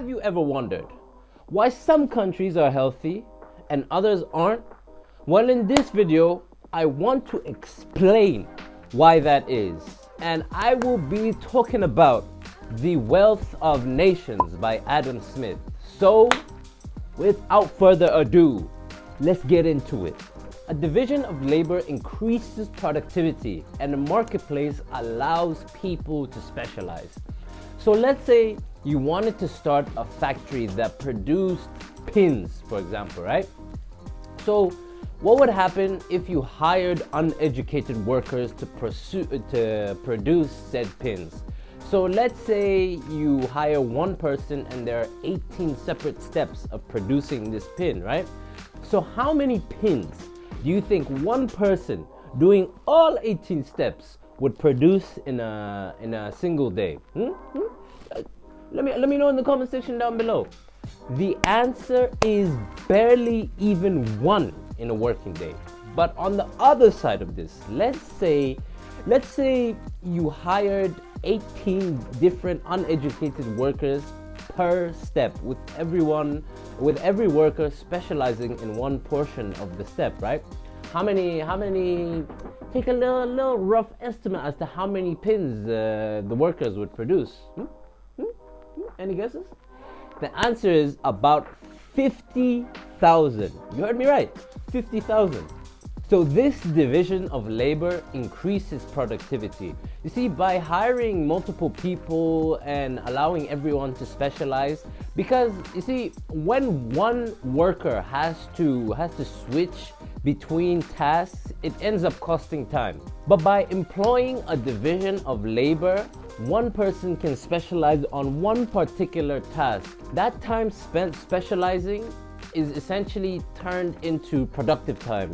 Have you ever wondered why some countries are healthy and others aren't? Well, in this video, I want to explain why that is. And I will be talking about The Wealth of Nations by Adam Smith. So, without further ado, let's get into it. A division of labor increases productivity, and the marketplace allows people to specialize. So let's say you wanted to start a factory that produced pins, for example, right? So what would happen if you hired uneducated workers to produce said pins? So let's say you hire one person and there are 18 separate steps of producing this pin, right? So how many pins do you think one person doing all 18 steps would produce in a single day? Let me know in the comment section down below. The answer is barely even one in a working day. But on the other side of this, let's say you hired 18 different uneducated workers per step, with every worker specializing in one portion of the step, right? How many take a little rough estimate as to how many pins the workers would produce. Any guesses? The answer is about 50,000. You heard me right, 50,000. So this division of labor increases productivity. You see, by hiring multiple people and allowing everyone to specialize, because you see, when one worker has to switch between tasks, it ends up costing time. But by employing a division of labor, one person can specialize on one particular task. That time spent specializing is essentially turned into productive time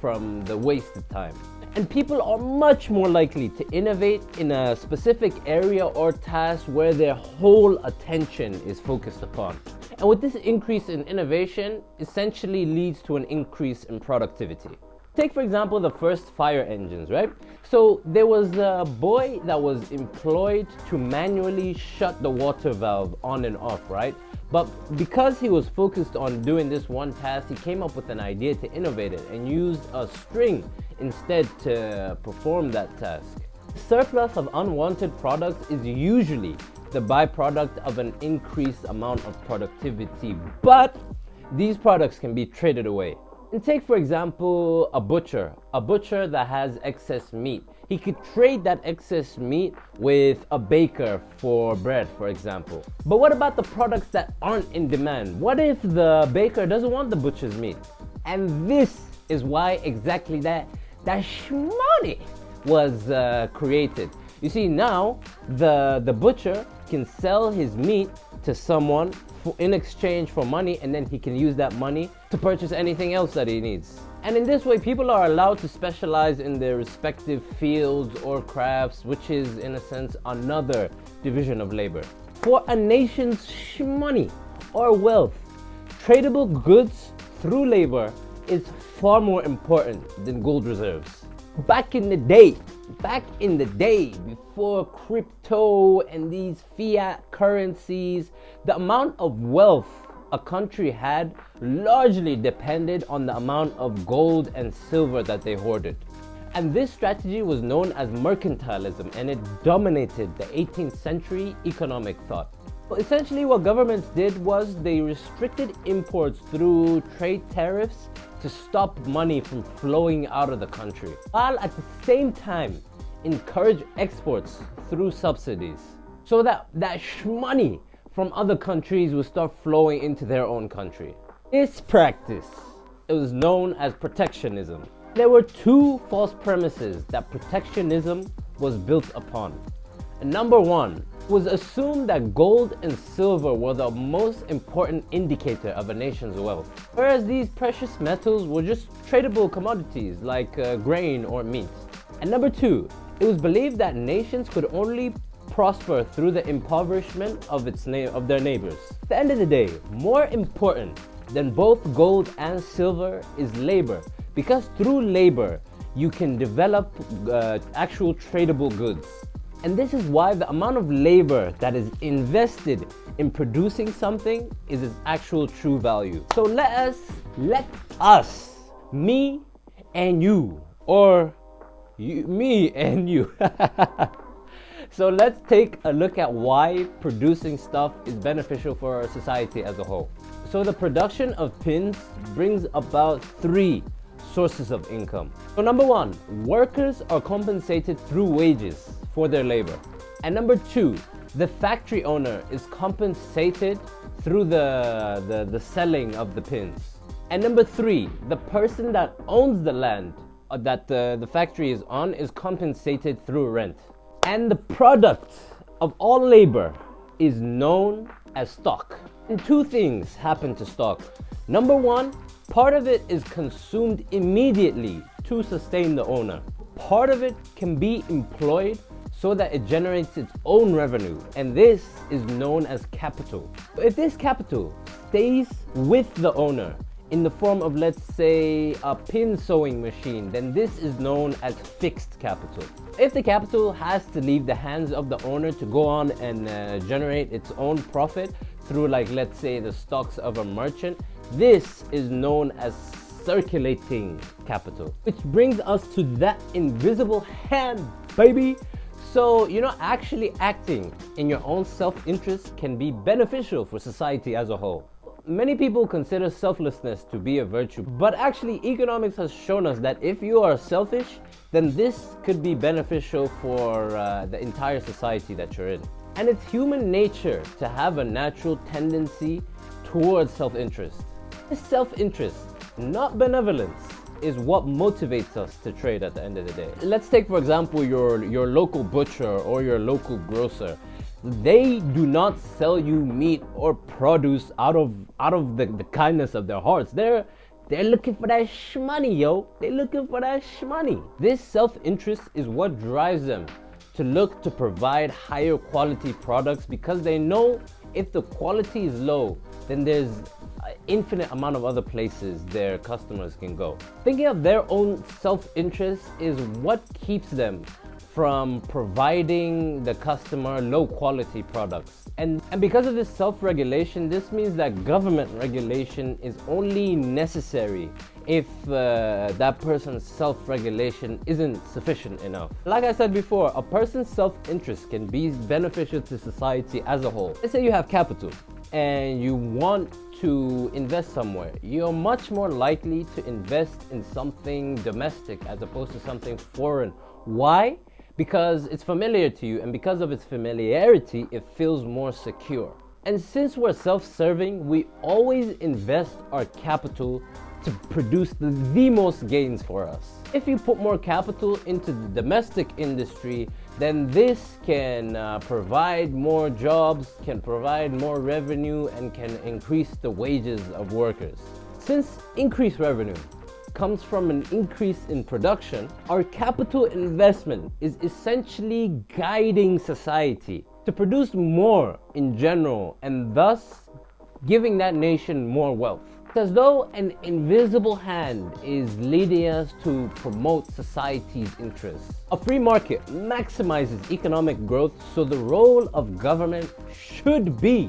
from the wasted time. And people are much more likely to innovate in a specific area or task where their whole attention is focused upon. And with this increase in innovation, essentially leads to an increase in productivity. Take, for example, the first fire engines, right? So there was a boy that was employed to manually shut the water valve on and off, right? But because he was focused on doing this one task, he came up with an idea to innovate it and used a string instead to perform that task. Surplus of unwanted products is usually the byproduct of an increased amount of productivity, but these products can be traded away. And take, for example, a butcher that has excess meat. He could trade that excess meat with a baker for bread, for example. But what about the products that aren't in demand? What if the baker doesn't want the butcher's meat? And this is why exactly that shmoney was created. You see, now the butcher can sell his meat to someone in exchange for money, and then he can use that money to purchase anything else that he needs. And in this way, people are allowed to specialize in their respective fields or crafts, which is, in a sense, another division of labor. For a nation's shmoney or wealth, tradable goods through labor is far more important than gold reserves. Back in the day, before crypto and these fiat currencies, the amount of wealth a country had largely depended on the amount of gold and silver that they hoarded. And this strategy was known as mercantilism, and it dominated the 18th century economic thought. Well, essentially what governments did was they restricted imports through trade tariffs to stop money from flowing out of the country, while at the same time encourage exports through subsidies, so that shmoney from other countries would start flowing into their own country. This practice, it was known as protectionism. There were two false premises that protectionism was built upon. And number one was assumed that gold and silver were the most important indicator of a nation's wealth, whereas these precious metals were just tradable commodities like grain or meat. And number two, it was believed that nations could only prosper through the impoverishment of their neighbors. At the end of the day, more important than both gold and silver is labor, because through labor you can develop actual tradable goods. And this is why the amount of labor that is invested in producing something is its actual true value. So let us, me and you, or you, me and you. So let's take a look at why producing stuff is beneficial for our society as a whole. So the production of pins brings about 3 sources of income. So number 1, workers are compensated through wages for their labor. And number 2, the factory owner is compensated through the selling of the pins. And number 3, the person that owns the land that the factory is on is compensated through rent. And the product of all labor is known as stock. And 2 things happen to stock. Number 1, part of it is consumed immediately to sustain the owner. Part of it can be employed so that it generates its own revenue, and this is known as capital. If this capital stays with the owner in the form of, let's say, a pin sewing machine, then this is known as fixed capital. If the capital has to leave the hands of the owner to go on and generate its own profit through, like, let's say, the stocks of a merchant, this is known as circulating capital. Which brings us to that invisible hand, baby. So, actually acting in your own self-interest can be beneficial for society as a whole. Many people consider selflessness to be a virtue, but actually economics has shown us that if you are selfish, then this could be beneficial for the entire society that you're in. And it's human nature to have a natural tendency towards self-interest. This self-interest, not benevolence, is what motivates us to trade at the end of the day. Let's take, for example, your local butcher or your local grocer. They do not sell you meat or produce out of the kindness of their hearts. They're looking for that shmoney, yo. They're looking for that shmoney. This self-interest is what drives them to look to provide higher quality products, because they know if the quality is low, then there's an infinite amount of other places their customers can go. Thinking of their own self-interest is what keeps them from providing the customer low quality products. And because of this self-regulation, this means that government regulation is only necessary if that person's self-regulation isn't sufficient enough. Like I said before, a person's self-interest can be beneficial to society as a whole. Let's say you have capital and you want to invest somewhere. You're much more likely to invest in something domestic as opposed to something foreign. Why? Because it's familiar to you, and because of its familiarity, it feels more secure. And since we're self-serving, we always invest our capital to produce the most gains for us. If you put more capital into the domestic industry, then this can provide more jobs, can provide more revenue, and can increase the wages of workers. Since increased revenue comes from an increase in production, our capital investment is essentially guiding society to produce more in general, and thus giving that nation more wealth. It's as though an invisible hand is leading us to promote society's interests. A free market maximizes economic growth, so the role of government should be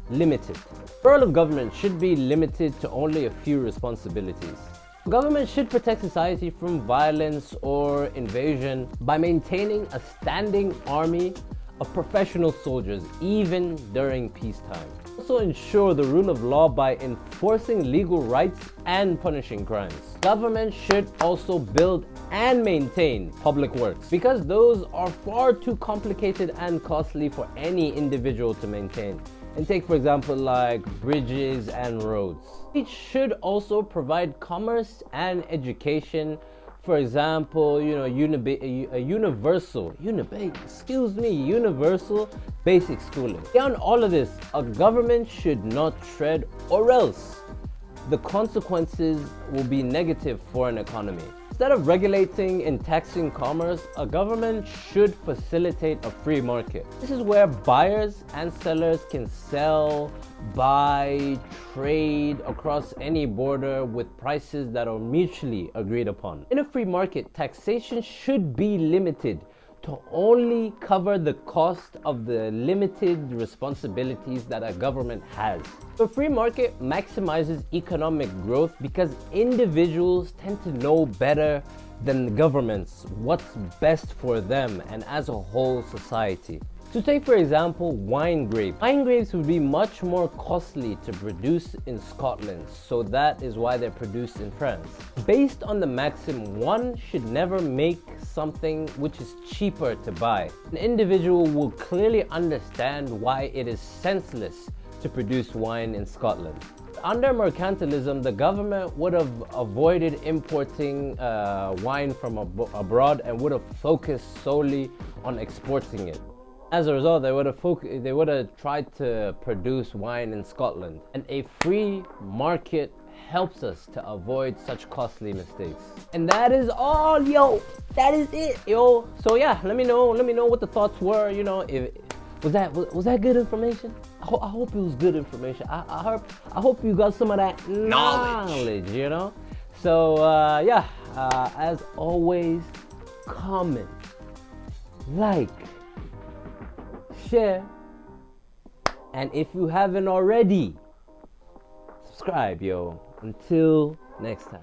limited. The role of government should be limited to only a few responsibilities. Government should protect society from violence or invasion by maintaining a standing army of professional soldiers even during peacetime. Also ensure the rule of law by enforcing legal rights and punishing crimes. Government should also build and maintain public works, because those are far too complicated and costly for any individual to maintain. And take, for example, like bridges and roads. It should also provide commerce and education. For example, universal basic schooling. Beyond all of this, a government should not tread, or else the consequences will be negative for an economy. Instead of regulating and taxing commerce, a government should facilitate a free market. This is where buyers and sellers can sell, buy, trade across any border with prices that are mutually agreed upon. In a free market, taxation should be limited to only cover the cost of the limited responsibilities that a government has. The free market maximizes economic growth because individuals tend to know better than governments what's best for them and as a whole society. To take for example wine grapes. Wine grapes would be much more costly to produce in Scotland, so that is why they're produced in France. Based on the maxim, one should never make something which is cheaper to buy. An individual will clearly understand why it is senseless to produce wine in Scotland. Under mercantilism, the government would have avoided importing wine from abroad and would have focused solely on exporting it. As a result, they would have tried to produce wine in Scotland. And a free market helps us to avoid such costly mistakes. And that is all, yo. That is it, yo. So yeah, let me know what the thoughts were. You know, was that good information? I hope it was good information. I hope you got some of that knowledge, you know. So yeah, as always, comment, like, share, and if you haven't already, subscribe, yo. Until next time.